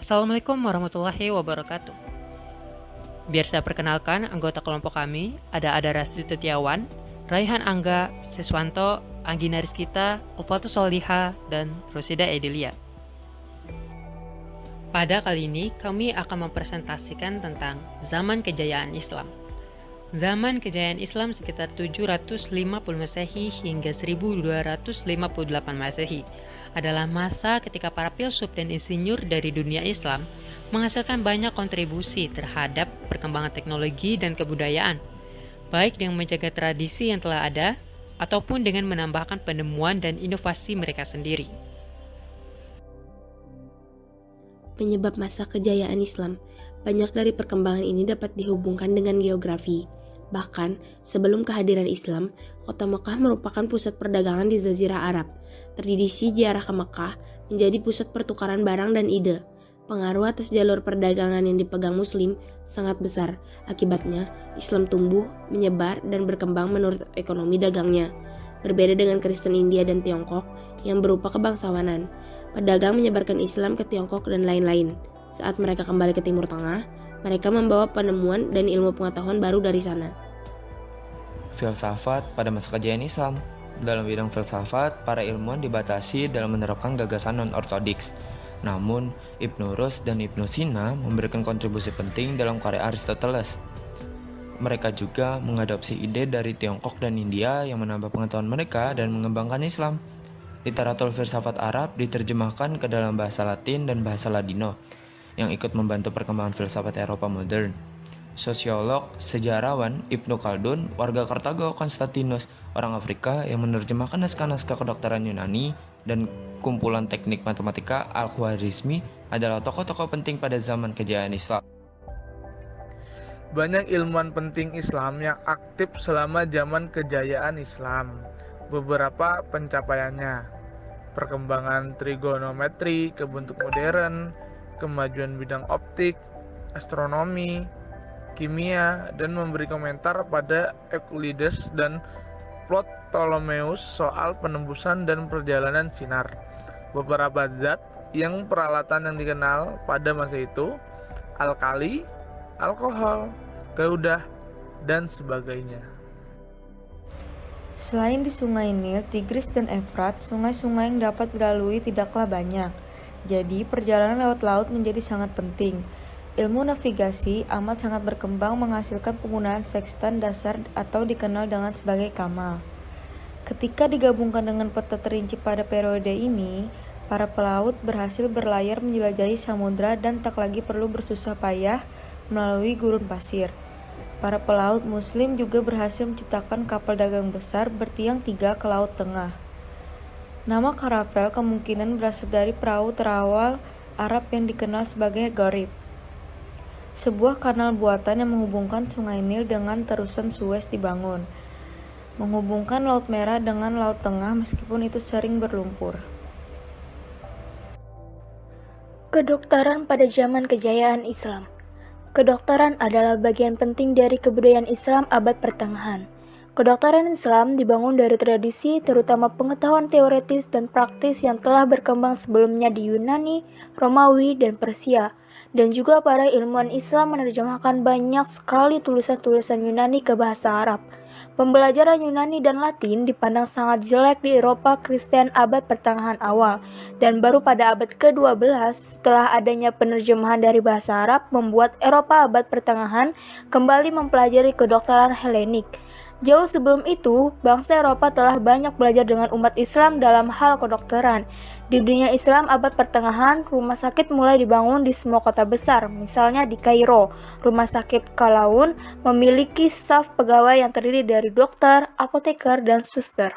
Assalamualaikum warahmatullahi wabarakatuh. Biar saya perkenalkan anggota kelompok kami, ada Rasid Setiawan, Raihan Angga, Siswanto, Anggina Rizkita, Ufatus Soliha, dan Rosida Edilia. Pada kali ini, kami akan mempresentasikan tentang zaman kejayaan Islam. Zaman kejayaan Islam sekitar 750 Masehi hingga 1258 Masehi adalah masa ketika para filsuf dan insinyur dari dunia Islam menghasilkan banyak kontribusi terhadap perkembangan teknologi dan kebudayaan, baik dengan menjaga tradisi yang telah ada ataupun dengan menambahkan penemuan dan inovasi mereka sendiri. Penyebab masa kejayaan Islam. Banyak dari perkembangan ini dapat dihubungkan dengan geografi. Bahkan, sebelum kehadiran Islam, kota Mekah merupakan pusat perdagangan di Jazirah Arab. Tradisi ziarah ke Mekah menjadi pusat pertukaran barang dan ide. Pengaruh atas jalur perdagangan yang dipegang Muslim sangat besar. Akibatnya, Islam tumbuh, menyebar, dan berkembang menurut ekonomi dagangnya. Berbeda dengan Kristen India dan Tiongkok yang berupa kebangsawanan, pedagang menyebarkan Islam ke Tiongkok dan lain-lain. Saat mereka kembali ke Timur Tengah, mereka membawa penemuan dan ilmu pengetahuan baru dari sana. Filsafat pada masa kejayaan Islam. Dalam bidang filsafat, para ilmuwan dibatasi dalam menerapkan gagasan non-ortodoks. Namun, Ibnu Rushd dan Ibnu Sina memberikan kontribusi penting dalam karya Aristoteles. Mereka juga mengadopsi ide dari Tiongkok dan India yang menambah pengetahuan mereka dan mengembangkan Islam. Literatur filsafat Arab diterjemahkan ke dalam bahasa Latin dan bahasa Ladino, yang ikut membantu perkembangan filsafat Eropa modern. Sosiolog, sejarawan Ibnu Khaldun, warga Kartago, Konstantinus, orang Afrika yang menerjemahkan naskah-naskah kedokteran Yunani dan kumpulan teknik matematika Al-Khwarizmi adalah tokoh-tokoh penting pada zaman kejayaan Islam. Banyak ilmuwan penting Islam yang aktif selama zaman kejayaan Islam. Beberapa pencapaiannya: perkembangan trigonometri ke bentuk modern, kemajuan bidang optik, astronomi, kimia, dan memberi komentar pada Euclides dan Ptolemeus soal penembusan dan perjalanan sinar. Beberapa zat yang peralatan yang dikenal pada masa itu: alkali, alkohol, kaudah, dan sebagainya. Selain di Sungai Nil, Tigris, dan Efrat, sungai-sungai yang dapat dilalui tidaklah banyak. Jadi, perjalanan lewat laut menjadi sangat penting. Ilmu navigasi amat sangat berkembang menghasilkan penggunaan sekstan dasar atau dikenal dengan sebagai kamal. Ketika digabungkan dengan peta terinci pada periode ini, para pelaut berhasil berlayar menjelajahi samudra dan tak lagi perlu bersusah payah melalui gurun pasir. Para pelaut Muslim juga berhasil menciptakan kapal dagang besar bertiang 3 ke Laut Tengah. Nama karavel kemungkinan berasal dari perahu terawal Arab yang dikenal sebagai gharib, sebuah kanal buatan yang menghubungkan Sungai Nil dengan terusan Suez dibangun, menghubungkan Laut Merah dengan Laut Tengah meskipun itu sering berlumpur. Kedokteran pada zaman kejayaan Islam. Kedokteran adalah bagian penting dari kebudayaan Islam abad pertengahan. Kedokteran Islam dibangun dari tradisi, terutama pengetahuan teoretis dan praktis yang telah berkembang sebelumnya di Yunani, Romawi, dan Persia. Dan juga para ilmuwan Islam menerjemahkan banyak sekali tulisan-tulisan Yunani ke bahasa Arab. Pembelajaran Yunani dan Latin dipandang sangat jelek di Eropa Kristen abad pertengahan awal, dan baru pada abad ke-12 setelah adanya penerjemahan dari bahasa Arab membuat Eropa abad pertengahan kembali mempelajari kedokteran Helenik. Jauh sebelum itu, bangsa Eropa telah banyak belajar dengan umat Islam dalam hal kedokteran. Di dunia Islam abad pertengahan, rumah sakit mulai dibangun di semua kota besar. Misalnya di Kairo, rumah sakit Kalaun memiliki staf pegawai yang terdiri dari dokter, apoteker, dan suster.